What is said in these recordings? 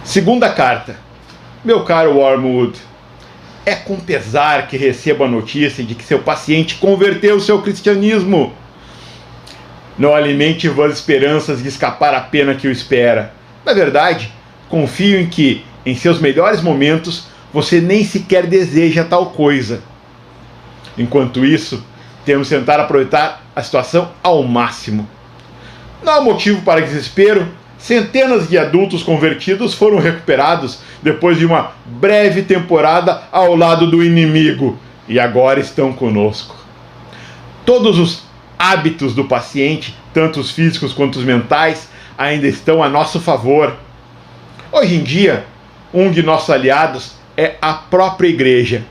Segunda carta. Meu caro Wormwood, é com pesar que recebo a notícia de que seu paciente converteu o seu cristianismo. Não alimente vãs esperanças de escapar à pena que o espera. Na verdade, confio em que, em seus melhores momentos, você nem sequer deseja tal coisa. Enquanto isso, temos que tentar aproveitar a situação ao máximo. Não há motivo para desespero. Centenas de adultos convertidos foram recuperados depois de uma breve temporada ao lado do inimigo e agora estão conosco. Todos os hábitos do paciente, tanto os físicos quanto os mentais, ainda estão a nosso favor. Hoje em dia, um de nossos aliados é a própria igreja.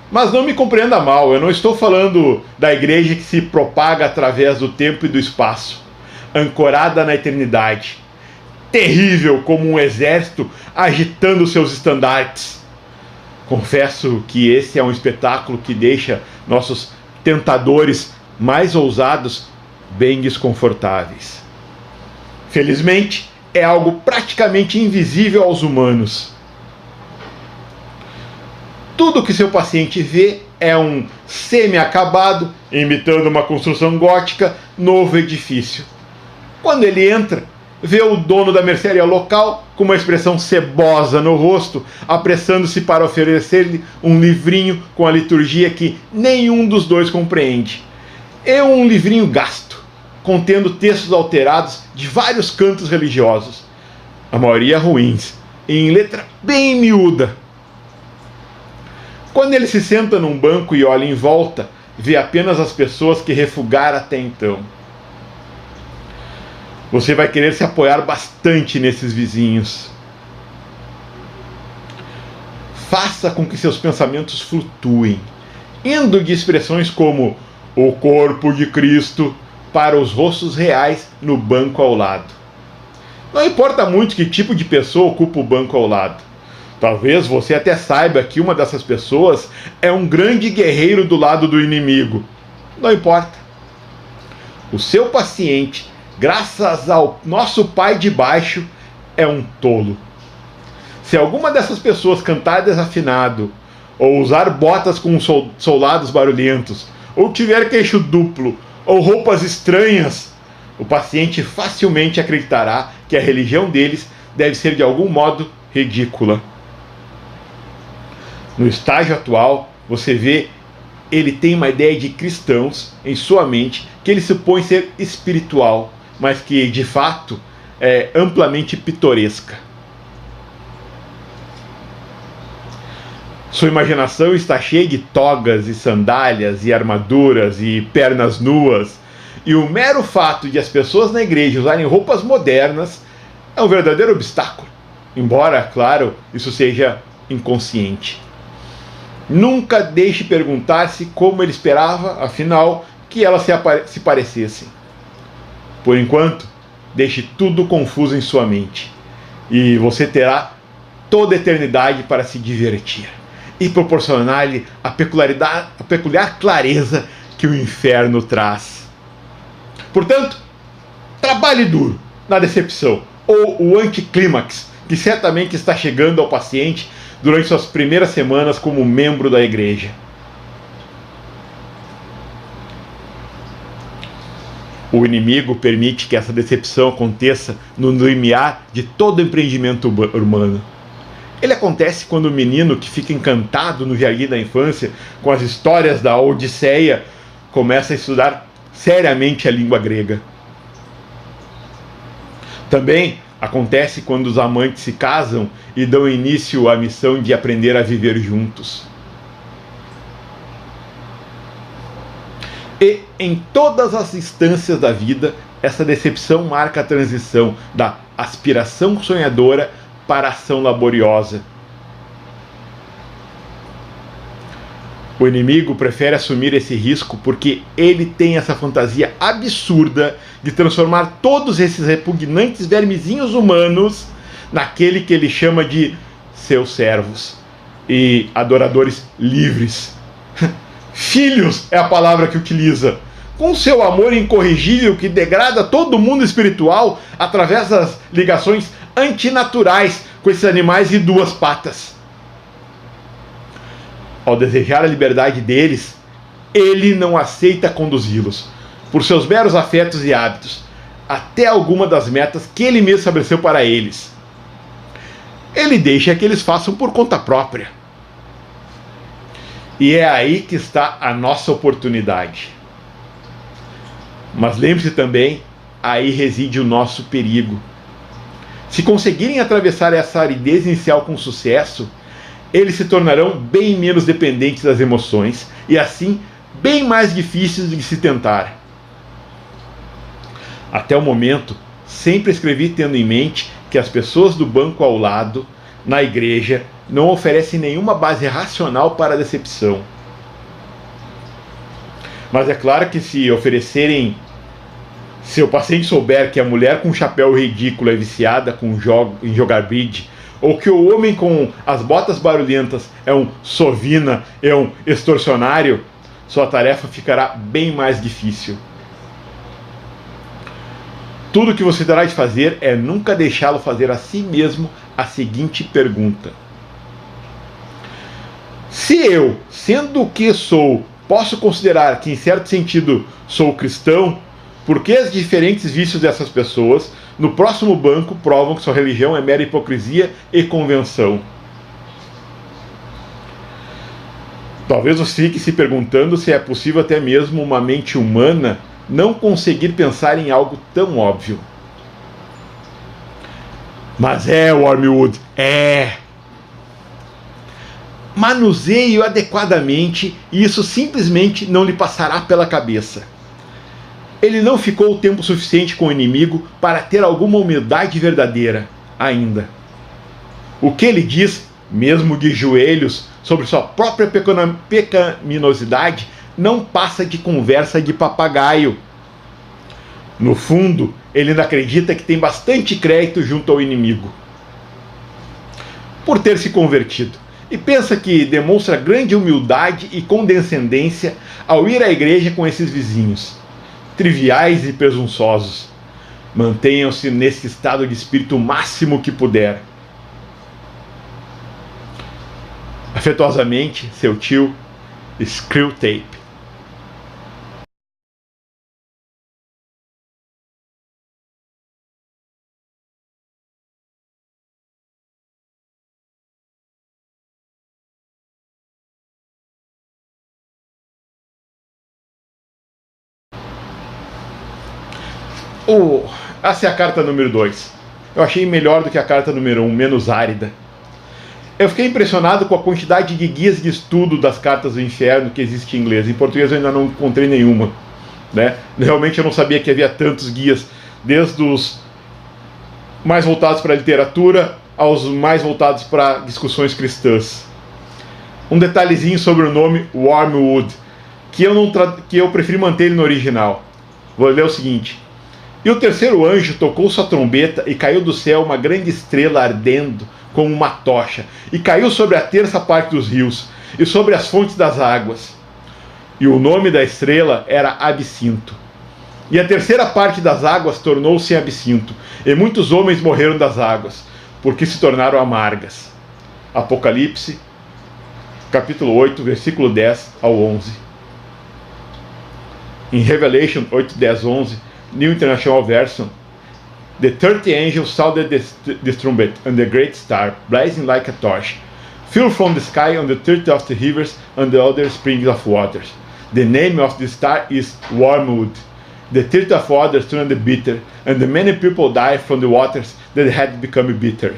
Mas não me compreenda mal, eu não estou falando da igreja que se propaga através do tempo e do espaço, ancorada na eternidade. Terrível como um exército agitando seus estandartes. Confesso que esse é um espetáculo que deixa nossos tentadores mais ousados bem desconfortáveis. Felizmente, é algo praticamente invisível aos humanos. Tudo que seu paciente vê é um semi-acabado, imitando uma construção gótica, novo edifício. Quando ele entra, vê o dono da mercearia local com uma expressão cebosa no rosto, apressando-se para oferecer-lhe um livrinho com a liturgia que nenhum dos dois compreende. É um livrinho gasto, contendo textos alterados de vários cantos religiosos, a maioria ruins, em letra bem miúda. Quando ele se senta num banco e olha em volta, vê apenas as pessoas que refugara até então. Você vai querer se apoiar bastante nesses vizinhos. Faça com que seus pensamentos flutuem, indo de expressões como o corpo de Cristo para os rostos reais no banco ao lado. Não importa muito que tipo de pessoa ocupa o banco ao lado. Talvez você até saiba que uma dessas pessoas é um grande guerreiro do lado do inimigo. Não importa. O seu paciente, graças ao nosso Pai de baixo, é um tolo. Se alguma dessas pessoas cantar desafinado, ou usar botas com soldados barulhentos, ou tiver queixo duplo, ou roupas estranhas, o paciente facilmente acreditará que a religião deles deve ser de algum modo ridícula. No estágio atual, você vê, ele tem uma ideia de cristãos em sua mente que ele supõe ser espiritual, mas que, de fato, é amplamente pitoresca. Sua imaginação está cheia de togas e sandálias e armaduras e pernas nuas, e o mero fato de as pessoas na igreja usarem roupas modernas é um verdadeiro obstáculo, embora, claro, isso seja inconsciente. Nunca deixe perguntar-se como ele esperava, afinal, que elas se parecessem. Por enquanto, deixe tudo confuso em sua mente, e você terá toda a eternidade para se divertir e proporcionar-lhe a peculiar clareza que o inferno traz. Portanto, trabalhe duro na decepção, ou o anticlímax, que certamente está chegando ao paciente durante suas primeiras semanas como membro da igreja. O inimigo permite que essa decepção aconteça no limiar de todo empreendimento humano. Ele acontece quando o menino que fica encantado no jardim da infância com as histórias da Odisseia começa a estudar seriamente a língua grega. Também acontece quando os amantes se casam e dão início à missão de aprender a viver juntos. E em todas as instâncias da vida, essa decepção marca a transição da aspiração sonhadora para a ação laboriosa. O inimigo prefere assumir esse risco porque ele tem essa fantasia absurda de transformar todos esses repugnantes vermezinhos humanos naquele que ele chama de seus servos e adoradores livres. Filhos é a palavra que utiliza. Com seu amor incorrigível que degrada todo o mundo espiritual através das ligações antinaturais com esses animais de duas patas. Ao desejar a liberdade deles, ele não aceita conduzi-los, por seus meros afetos e hábitos, até alguma das metas que ele mesmo estabeleceu para eles. Ele deixa que eles façam por conta própria. E é aí que está a nossa oportunidade. Mas lembre-se também, aí reside o nosso perigo. Se conseguirem atravessar essa aridez inicial com sucesso, eles se tornarão bem menos dependentes das emoções e assim bem mais difíceis de se tentar. Até o momento, sempre escrevi tendo em mente que as pessoas do banco ao lado, na igreja, não oferecem nenhuma base racional para a decepção. Mas é claro que se o paciente souber que a mulher com chapéu ridículo é viciada em jogar bridge, ou que o homem com as botas barulhentas é um sovina, é um extorsionário, sua tarefa ficará bem mais difícil. Tudo o que você terá de fazer é nunca deixá-lo fazer a si mesmo a seguinte pergunta: se eu, sendo o que sou, posso considerar que em certo sentido sou cristão, por que os diferentes vícios dessas pessoas no próximo banco provam que sua religião é mera hipocrisia e convenção? Talvez você fique se perguntando se é possível até mesmo uma mente humana não conseguir pensar em algo tão óbvio. Mas Wormwood, manuseie-o adequadamente e isso simplesmente não lhe passará pela cabeça. Ele não ficou o tempo suficiente com o inimigo para ter alguma humildade verdadeira ainda. O que ele diz, mesmo de joelhos, sobre sua própria pecaminosidade, não passa de conversa de papagaio. No fundo, ele ainda acredita que tem bastante crédito junto ao inimigo por ter se convertido, e pensa que demonstra grande humildade e condescendência ao ir à igreja com esses vizinhos, triviais e presunçosos. Mantenham-se nesse estado de espírito máximo que puder. Afetuosamente, seu tio, Screwtape. Essa é a carta número 2. Eu achei melhor do que a carta número 1, menos árida. Eu fiquei impressionado com a quantidade de guias de estudo das cartas do inferno que existe em inglês. Em português eu ainda não encontrei nenhuma, né? Realmente eu não sabia que havia tantos guias, desde os mais voltados para a literatura aos mais voltados para discussões cristãs. Um detalhezinho sobre o nome Wormwood, que eu preferi manter ele no original. Vou ler o seguinte: e o terceiro anjo tocou sua trombeta, e caiu do céu uma grande estrela ardendo como uma tocha, e caiu sobre a terça parte dos rios, e sobre as fontes das águas. E o nome da estrela era Absinto. E a terceira parte das águas tornou-se em absinto, e muitos homens morreram das águas, porque se tornaram amargas. Apocalipse, capítulo 8, versículo 10 ao 11. Em Revelation 8, 10, 11, New International Version, the 30 angels sounded the trumpet, and the great star, blazing like a torch, fell from the sky on the 30 of the rivers and the other springs of waters. The name of the star is Wormwood. The 30 of waters turned bitter, and many people died from the waters that had become bitter.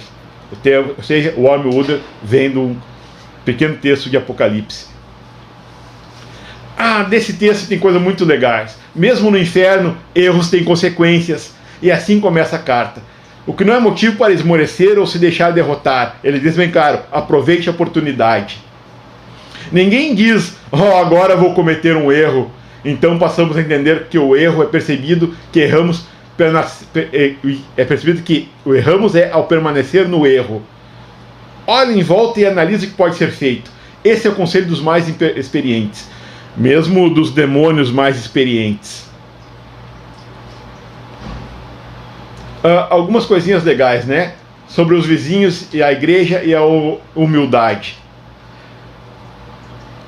Ou seja, Wormwood vem de um pequeno texto de Apocalipse. Desse texto tem coisas muito legais. Mesmo no inferno, erros têm consequências. E assim começa a carta. O que não é motivo para esmorecer ou se deixar derrotar. Ele diz bem claro: aproveite a oportunidade. Ninguém diz: agora vou cometer um erro. Então passamos a entender que o erro é percebido que erramos. É percebido que o erramos ao permanecer no erro. Olhe em volta e analise o que pode ser feito. Esse é o conselho dos mais experientes, mesmo dos demônios mais experientes. Algumas coisinhas legais, né? sobre os vizinhos e a igreja e a humildade.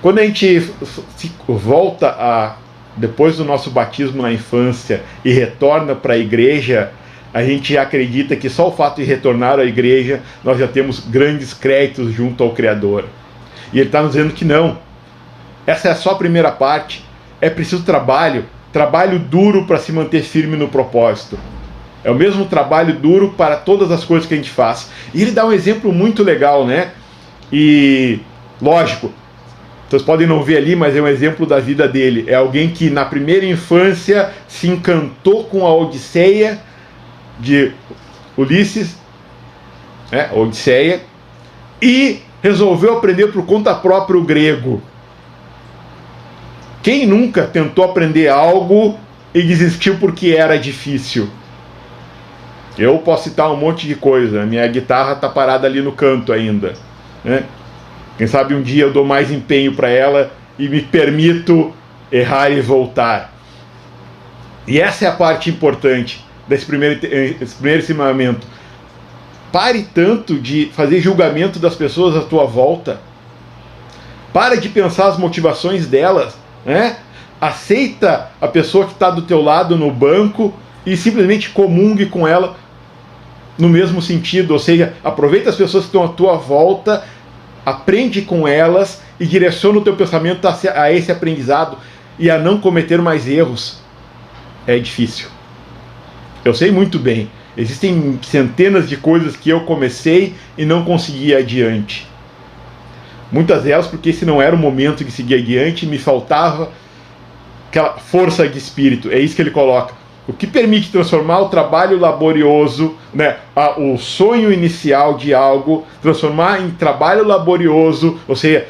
Quando a gente volta depois do nosso batismo na infância e retorna para a igreja, a gente acredita que só o fato de retornar à igreja nós já temos grandes créditos junto ao Criador. E ele está nos dizendo que não. Essa é só a primeira parte. É preciso trabalho duro para se manter firme no propósito. É o mesmo trabalho duro para todas as coisas que a gente faz. E ele dá um exemplo muito legal, né? E, lógico, vocês podem não ver ali, mas é um exemplo da vida dele. É alguém que na primeira infância se encantou com a Odisseia de Ulisses, Odisseia, e resolveu aprender por conta própria o grego. Quem nunca tentou aprender algo e desistiu porque era difícil? Eu posso citar um monte de coisa. Minha guitarra está parada ali no canto ainda, né? Quem sabe um dia eu dou mais empenho para ela e me permito errar e voltar. E essa é a parte importante desse primeiro ensinamento. Pare tanto de fazer julgamento das pessoas à tua volta. Para de pensar as motivações delas, né? Aceita a pessoa que está do teu lado no banco e simplesmente comungue com ela no mesmo sentido. Ou seja, aproveita as pessoas que estão à tua volta, aprende com elas e direciona o teu pensamento a esse aprendizado e a não cometer mais erros. É difícil. Eu sei muito bem. Existem centenas de coisas que eu comecei e não consegui ir adiante. Muitas delas porque esse não era o momento de seguir adiante, me faltava aquela força de espírito. É isso que ele coloca. O que permite transformar o trabalho laborioso, né, o sonho inicial de algo, transformar em trabalho laborioso, ou seja,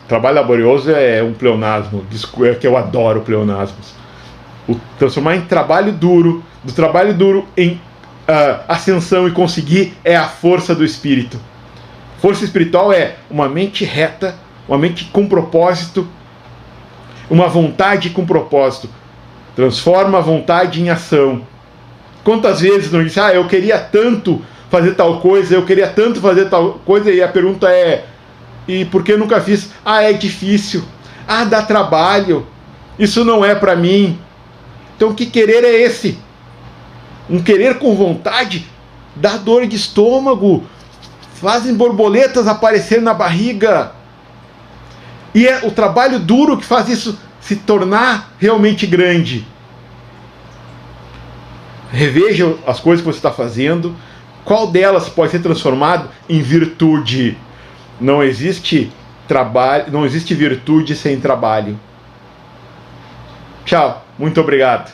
trabalho laborioso é um pleonasmo, é que eu adoro pleonasmos. Transformar em trabalho duro, do trabalho duro em ascensão e conseguir é a força do espírito. Força espiritual é uma mente reta, uma mente com propósito, uma vontade com propósito. Transforma a vontade em ação. Quantas vezes não disse, eu queria tanto fazer tal coisa, eu queria tanto fazer tal coisa, e a pergunta é, e por que eu nunca fiz? É difícil. Dá trabalho. Isso não é para mim. Então que querer é esse? Um querer com vontade dá dor de estômago, fazem borboletas aparecer na barriga. E é o trabalho duro que faz isso se tornar realmente grande. Reveja as coisas que você está fazendo. Qual delas pode ser transformado em virtude? Não existe trabalho, não existe virtude sem trabalho. Tchau, muito obrigado.